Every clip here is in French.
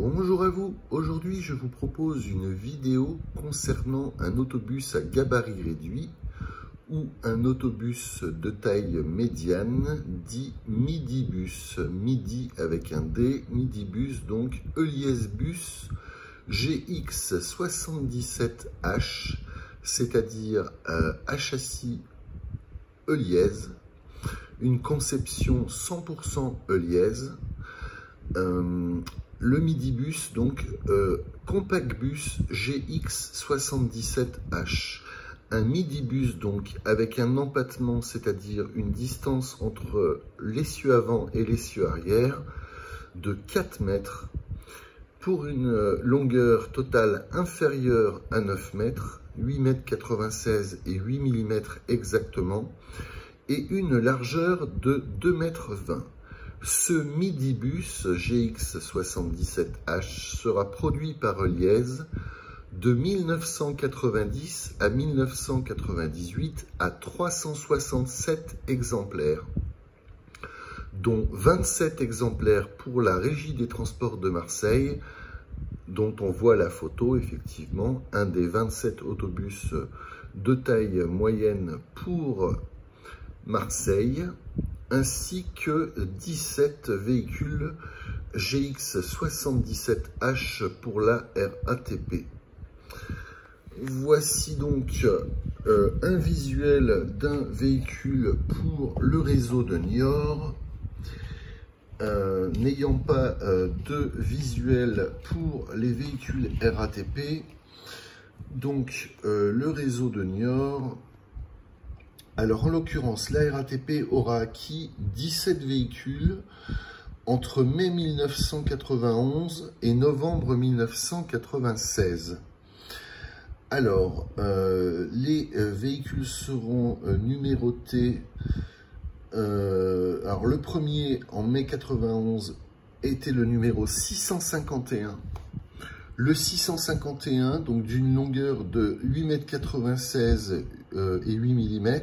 Bonjour à vous, aujourd'hui je vous propose une vidéo concernant un autobus à gabarit réduit ou un autobus de taille médiane dit midibus, midi avec un D, midibus donc Heuliez-Bus GX77H, c'est-à-dire à châssis Heuliez, une conception 100% Heuliez. Le midibus, donc compact bus GX77H, un midibus donc avec un empattement, c'est-à-dire une distance entre l'essieu avant et l'essieu arrière de 4 mètres pour une longueur totale inférieure à 9 mètres, 8,96 m et 8 mm exactement, et une largeur de 2,20 m. Ce midibus GX77H sera produit par Heuliez de 1990 à 1998 à 367 exemplaires, dont 27 exemplaires pour la Régie des Transports de Marseille, dont on voit la photo effectivement, un des 27 autobus de taille moyenne pour Marseille, ainsi que 17 véhicules GX77H pour la RATP. Voici donc un visuel d'un véhicule pour le réseau de Niort, n'ayant pas de visuel pour les véhicules RATP. Donc le réseau de Niort. Alors, en l'occurrence, la RATP aura acquis 17 véhicules entre mai 1991 et novembre 1996. Alors, les véhicules seront numérotés. Alors, le premier, en mai 91, était le numéro 651. Le 651, donc d'une longueur de 8,96 m et 8 mm,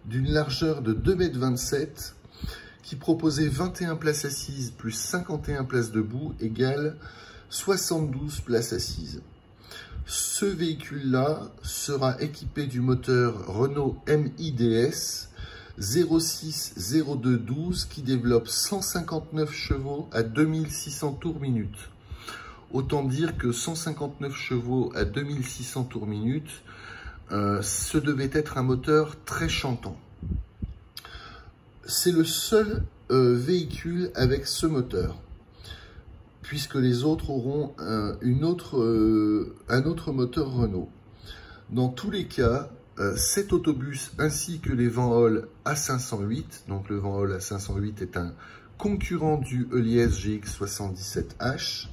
d'une largeur de 2,27 m, qui proposait 21 places assises plus 51 places debout, égale 72 places assises. Ce véhicule-là sera équipé du moteur Renault MIDS 060212 qui développe 159 chevaux à 2600 tours minute. Autant dire que 159 chevaux à 2600 tours minute, ce devait être un moteur très chantant. C'est le seul véhicule avec ce moteur, puisque les autres auront un autre moteur Renault. Dans tous les cas, cet autobus ainsi que les Van-Hool A508, donc le Van-Hool A508 est un concurrent du Heuliez GX77H,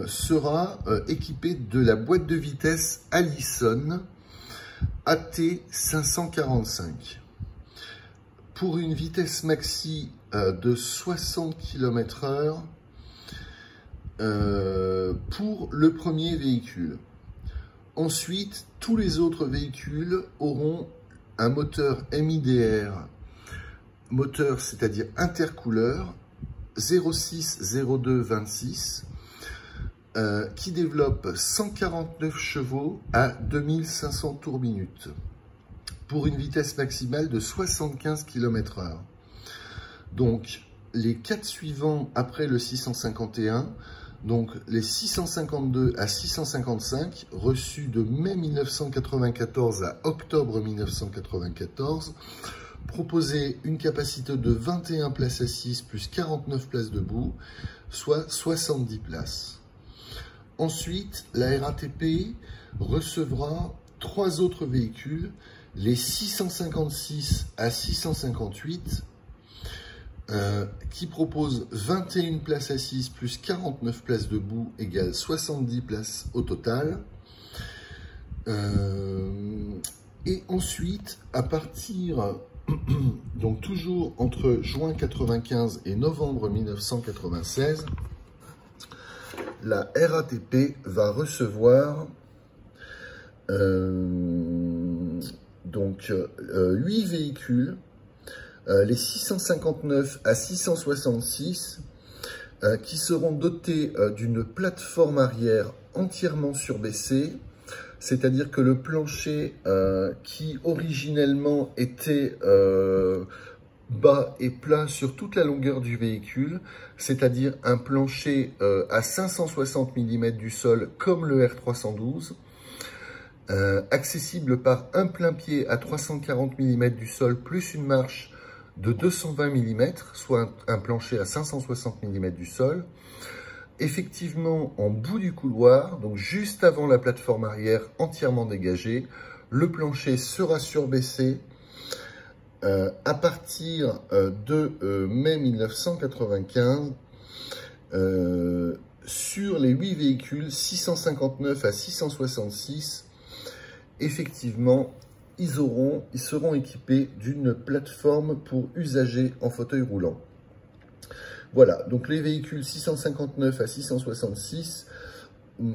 sera équipé de la boîte de vitesse Allison AT545 pour une vitesse maxi de 60 km/h pour le premier véhicule. Ensuite, tous les autres véhicules auront un moteur MIDR, moteur c'est-à-dire intercouleur 060226, qui développe 149 chevaux à 2500 tours minute pour une vitesse maximale de 75 km/h. Donc les 4 suivants après le 651, donc les 652 à 655, reçus de mai 1994 à octobre 1994, proposaient une capacité de 21 places assises plus 49 places debout, soit 70 places. Ensuite, la RATP recevra 3 autres véhicules, les 656 à 658, qui proposent 21 places assises plus 49 places debout, égale 70 places au total. Et ensuite, à partir, donc toujours entre juin 95 et novembre 1996, la RATP va recevoir 8 véhicules, les 659 à 666, qui seront dotés d'une plateforme arrière entièrement surbaissée, c'est-à-dire que le plancher qui originellement était bas et plat sur toute la longueur du véhicule, c'est-à-dire un plancher à 560 mm du sol comme le R312, accessible par un plein-pied à 340 mm du sol plus une marche de 220 mm, soit un plancher à 560 mm du sol. Effectivement, en bout du couloir, donc juste avant la plateforme arrière entièrement dégagée, le plancher sera surbaissé à partir de mai 1995 sur les 8 véhicules 659 à 666. Effectivement, ils seront équipés d'une plateforme pour usagers en fauteuil roulant. Voilà, donc les véhicules 659 à 666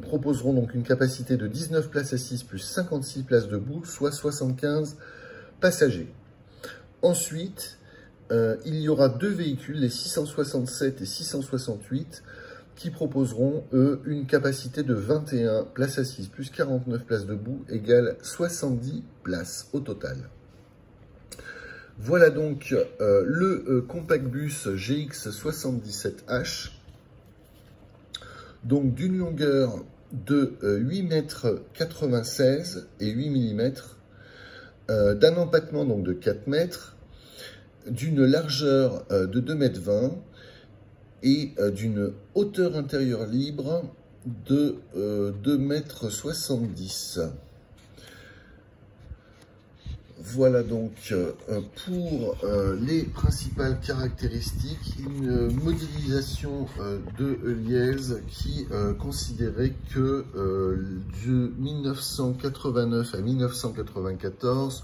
proposeront donc une capacité de 19 places assises plus 56 places debout, soit 75 passagers. Ensuite, il y aura deux véhicules, les 667 et 668, qui proposeront, eux, une capacité de 21 places assises plus 49 places debout, égale 70 places au total. Voilà donc le compact bus GX77H, donc d'une longueur de 8,96 m et 8 mm, d'un empattement donc de 4 mètres, d'une largeur de 2,20 m et d'une hauteur intérieure libre de 2,70 m. Voilà donc pour les principales caractéristiques, une modélisation de liège qui considérait que de 1989 à 1994,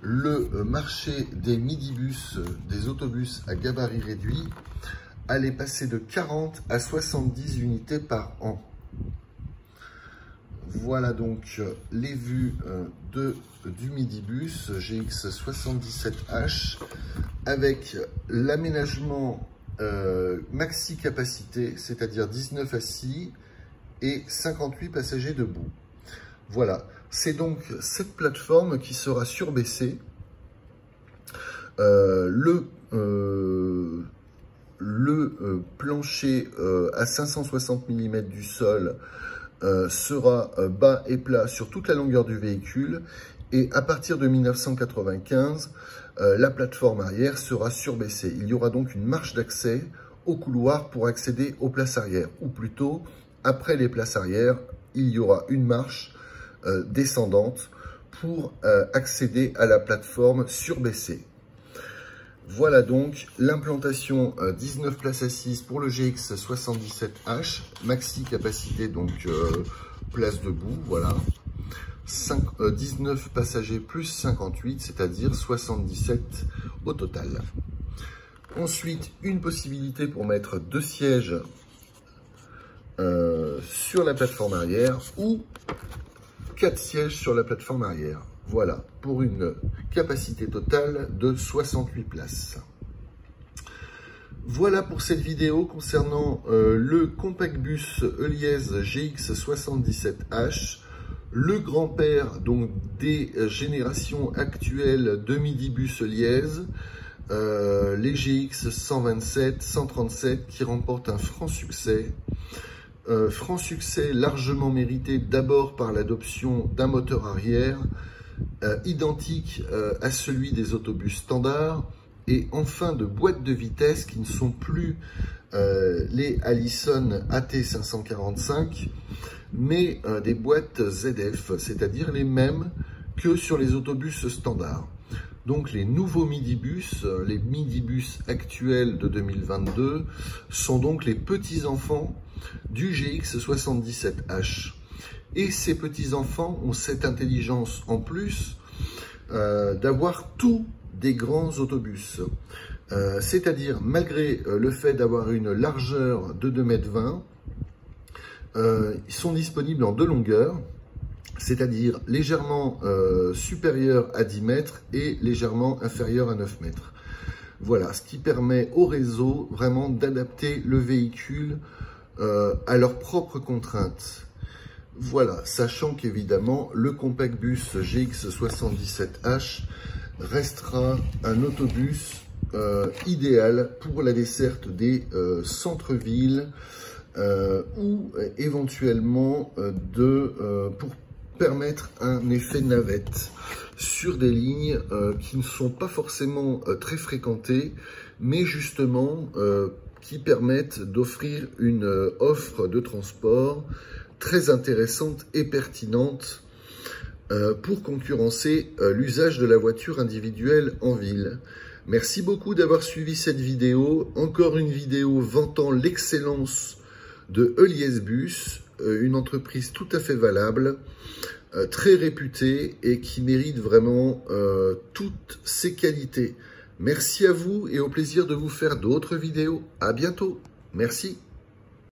le marché des midibus, des autobus à gabarit réduit, allait passer de 40 à 70 unités par an. Voilà donc les vues du midibus GX77H avec l'aménagement maxi capacité, c'est-à-dire 19 assis et 58 passagers debout. Voilà, c'est donc cette plateforme qui sera surbaissée. Le plancher à 560 mm du sol sera bas et plat sur toute la longueur du véhicule, et à partir de 1995, la plateforme arrière sera surbaissée. Il y aura donc une marche d'accès au couloir pour accéder aux places arrière, ou plutôt, après les places arrière, il y aura une marche descendante pour accéder à la plateforme surbaissée. Voilà donc l'implantation 19 places assises pour le GX77H, maxi capacité donc place debout, voilà. 19 passagers plus 58, c'est-à-dire 77 au total. Ensuite, une possibilité pour mettre 2 sièges sur la plateforme arrière ou 4 sièges sur la plateforme arrière. Voilà, pour une capacité totale de 68 places. Voilà pour cette vidéo concernant le compact bus Heuliez GX77H, le grand-père donc des générations actuelles de midibus Heuliez, les GX 127, 137 qui remportent un franc succès. Franc succès largement mérité d'abord par l'adoption d'un moteur arrière, identique à celui des autobus standards, et enfin de boîtes de vitesse qui ne sont plus les Allison AT545, mais des boîtes ZF, c'est-à-dire les mêmes que sur les autobus standards. Donc les nouveaux midibus, les midibus actuels de 2022, sont donc les petits-enfants du GX77H. Et ces petits-enfants ont cette intelligence en plus d'avoir tous des grands autobus. C'est-à-dire, malgré le fait d'avoir une largeur de 2,20 m, ils sont disponibles en 2 longueurs, c'est-à-dire légèrement supérieur à 10 mètres et légèrement inférieur à 9 mètres. Voilà, ce qui permet au réseau vraiment d'adapter le véhicule à leurs propres contraintes. Voilà, sachant qu'évidemment, le Compact Bus GX77H restera un autobus idéal pour la desserte des centres-villes ou éventuellement pour permettre un effet navette sur des lignes qui ne sont pas forcément très fréquentées, mais justement qui permettent d'offrir une offre de transport très intéressante et pertinente pour concurrencer l'usage de la voiture individuelle en ville. Merci beaucoup d'avoir suivi cette vidéo. Encore une vidéo vantant l'excellence de Heuliez Bus, une entreprise tout à fait valable, très réputée et qui mérite vraiment toutes ses qualités. Merci à vous et au plaisir de vous faire d'autres vidéos. À bientôt. Merci.